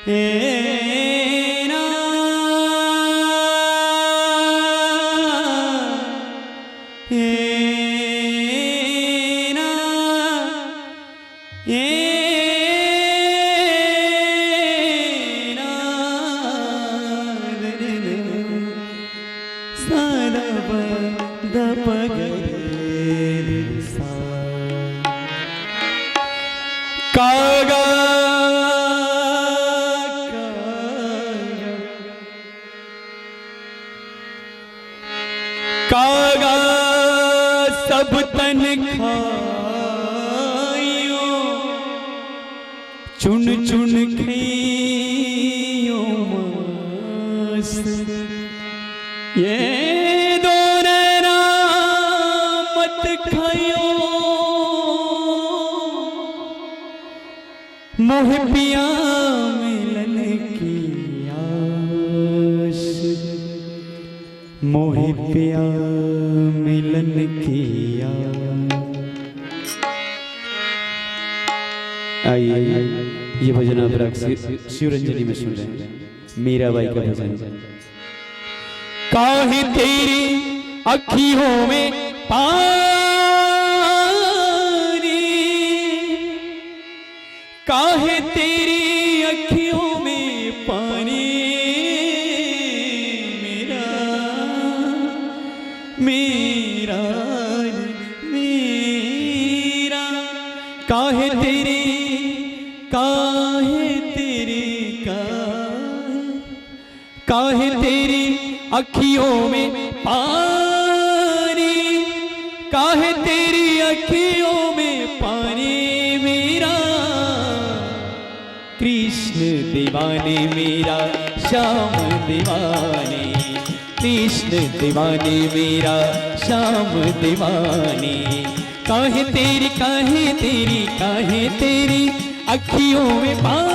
ए ना ए ना ए ना सारा दपगरे सा कागा कागा सब तन खायो चुन चुन खायो मांस ये दोनों मत खायो मोह पिया मिलन की आस मोह पिया मिलन की आइए ये भजन आप शिवरंजनी में सुन रहे हैं मीराबाई का भजन। काहे तेरी अखियों में पानी काहे तेरी अखियों में पानी मेरा मेरा मेरा काहे तेरी काहे तेरी अखियों में पानी काहे तेरी अखियों में पानी मेरा कृष्ण दीवाने मेरा श्याम दीवाने कृष्ण दीवाने मेरा श्याम दीवाने काहे तेरी अखियों में पानी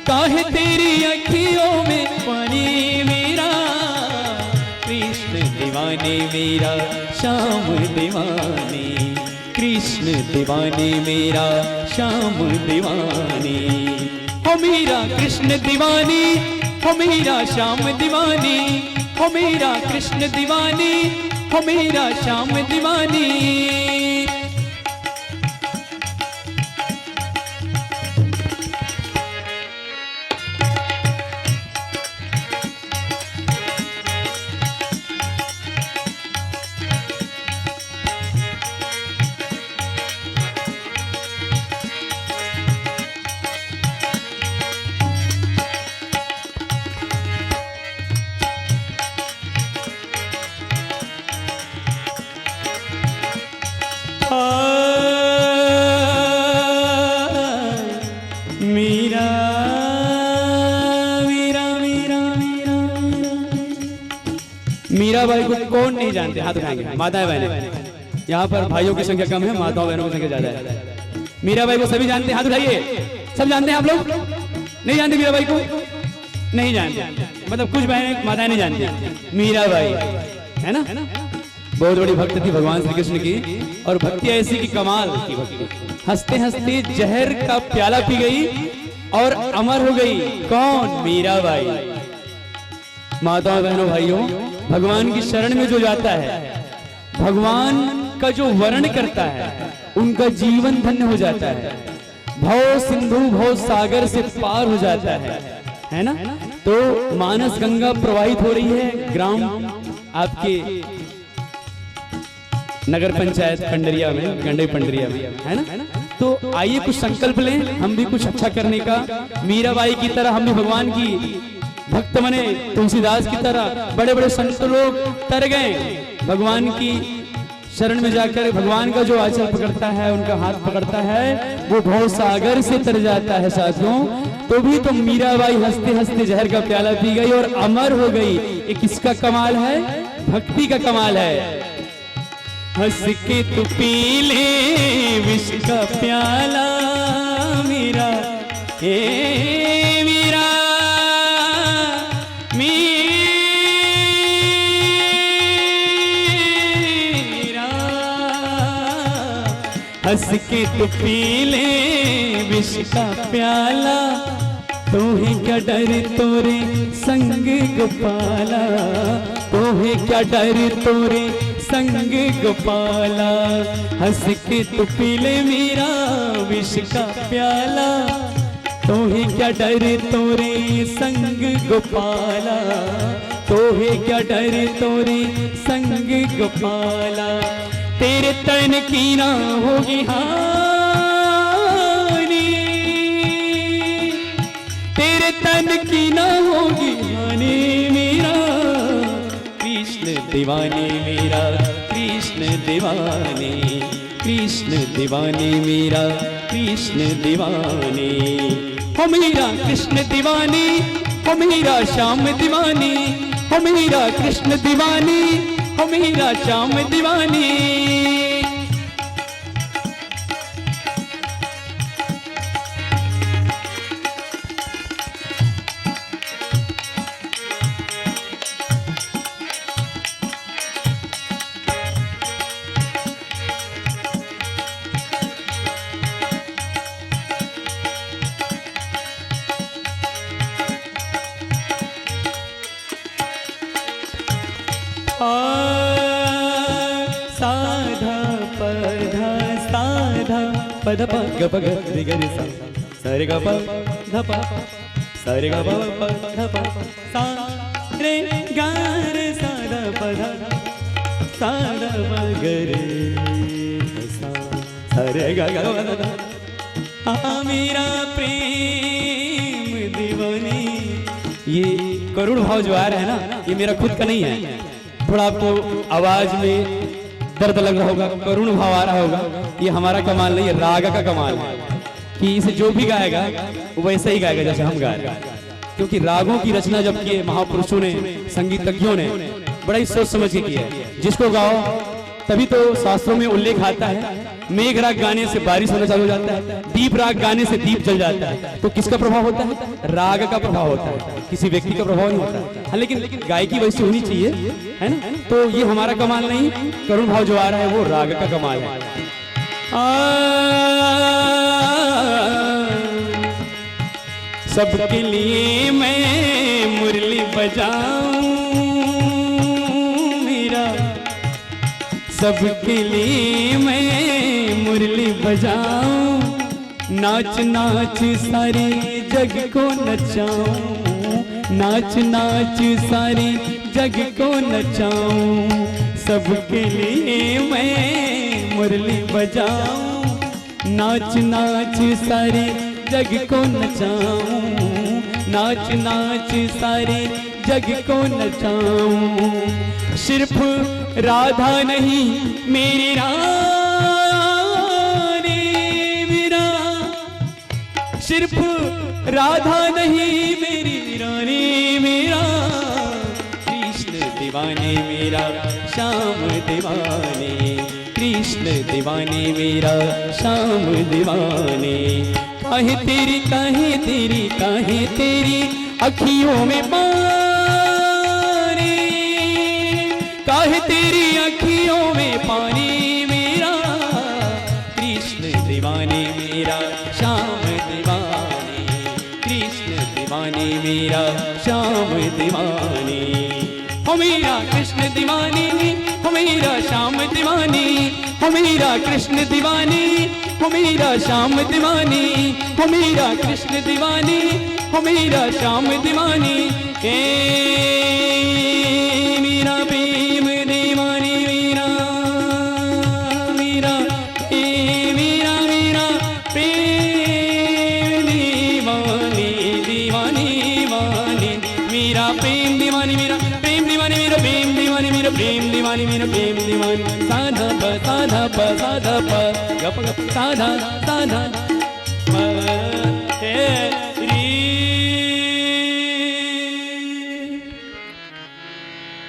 काहे तेरी अखियों में पानी मेरा कृष्ण दीवाने मेरा श्याम दीवाने कृष्ण दीवाने मेरा श्याम दीवाने हो मेरा कृष्ण दीवानी हो मेरा श्याम दीवानी हो मेरा कृष्ण दीवानी हो मेरा श्याम दीवानी मीरा मीरा मीरा मीरा मीराबाई को कौन नहीं जानते? हाथ उठाएंगे माताएं बहनें। यहाँ पर भाइयों की संख्या कम है, माताओं बहनों की संख्या ज्यादा है। मीराबाई को सभी जानते हैं? हाथ उठाइए। सब जानते हैं आप लोग? नहीं जानते मीराबाई को? नहीं जानते, मतलब कुछ बहनें माताएं नहीं जानती। मीराबाई है ना, बहुत बड़ी भक्त थी भगवान श्री कृष्ण की, और भक्ति ऐसी की कमाल की भक्ति। हंसते हंसते जहर का प्याला पी गई और अमर हो गई। कौन? मीराबाई। माताओं बहनों भाइयों, भगवान की शरण में जो जाता है, भगवान का जो वर्ण करता है, उनका जीवन धन्य हो जाता है, भव सिंधु भव सागर से पार हो जाता है ना। तो मानस गंगा प्रवाहित हो रही है ग्राम आपके नगर पंचायत पंडरिया में, गंडई पंडरिया में, है ना। तो आइए कुछ संकल्प लें, हम भी कुछ अच्छा करने का। मीराबाई की तरह हम भी भगवान की भक्त बने, तुलसीदास की तरह बड़े बड़े संत लोग तर गए भगवान की शरण में जाकर। भगवान का जो आंचल पकड़ता है, उनका हाथ पकड़ता है, वो भव सागर से तर जाता है साथियों। तो भी तो मीराबाई हंसते हंसते जहर का प्याला पी गई और अमर हो गई। ये किसका कमाल है? भक्ति का कमाल है। हंस के तू पी ले विष का प्याला मेरा, हे मेरा मेरा हंस के तू पी ले विष का प्याला, तोहे क्या डर तोरे संग गोपाला, तोहे क्या डर तोरे संग गोपाला। हंस के तू पी ले मीरा विष का प्याला, तोहे क्या डर तोरे संग गोपाला, तोहे क्या डर तोरे संग गोपाला। तेरे तन की ना होगी हानि, तेरे तन की ना होगी हानि मेरा कृष्ण दीवाने, मेरा कृष्ण दीवाने, कृष्ण दीवाने मेरा कृष्ण दीवाने। हो मेरा कृष्ण दीवानी, हो मेरा श्याम दीवानी, हो मेरा कृष्ण दीवानी, हो मेरा श्याम दीवानी। साधा पधा साधा पध प ग प ग रि ग रि सा सा रे ग प ध प सा रे ग प प ध प सा रे ग रे सा ध प ध सा ध प ग रे सा सा रे ग ग ध ध। मेरा प्रेम दीवानी। ये करुण भाव जो आ रहा है ना, ये मेरा खुद का नहीं है। थोड़ा आपको आवाज में दर्द लग रहा होगा, करुण भाव आ रहा होगा, ये हमारा कमाल नहीं है, राग का कमाल है कि इसे जो भी गाएगा वो वैसे ही गाएगा जैसे हम गाए। क्योंकि रागों की रचना जब की महापुरुषों ने, संगीतज्ञों ने बड़ा ही सोच समझ के किया है। जिसको गाओ तभी तो शास्त्रों में उल्लेख आता है, मेघ राग गाने से बारिश होना चालू हो जाता है, दीप राग गाने से दीप जल जाता है। तो किसका प्रभाव होता है? राग का प्रभाव होता है, किसी व्यक्ति का प्रभाव नहीं होता है। हाँ, लेकिन गायकी वैसी होनी चाहिए, है ना। तो ये हमारा कमाल नहीं, करुण भाव जो आ रहा है वो राग का कमाल है। सबके लिए मैं मुरली बजाऊं मेरा, सबके लिए मैं मुरली बजाऊं, नाच नाच सारे जग को नचाऊं, नाच नाच सारे जग को नचाऊं। सबके लिए मैं मुरली बजाऊं, नाच नाच सारे जग को नचाऊं, नाच नाच सारे जग को नचाऊं। सिर्फ राधा नहीं मेरी रानी मेरा, सिर्फ राधा नहीं मेरी रानी मेरा, कृष्ण दीवाने मेरा श्याम दीवाने, कृष्ण दीवाने मेरा श्याम दीवाने। काहे तेरी काहे तेरी काहे तेरी अखियों में पानी, काहे तेरी अखियों में पानी मेरा, कृष्ण दीवाने मेरा श्याम दीवाने, कृष्ण दीवाने मेरा श्याम दीवाने। हो मेरा कृष्ण दीवानी, हो मेरा श्याम दीवानी, हो मेरा कृष्ण दीवानी, हो मेरा श्याम दीवानी, हो मेरा कृष्ण दीवानी, हो मेरा श्याम दीवानी। मेरा प्रेम दीवानी मेरा, मेरा मेरा मेरा प्रेम दीवानी, दीवानी वानी मेरा प्रेम दीवानी, मेरा प्रेम दीवानी, मेरा प्रेम दीवानी, मेरा प्रेम दीवानी, मेरा प्रेम दीवानी। साधा प साधा प साधा प गप गप साधा साधा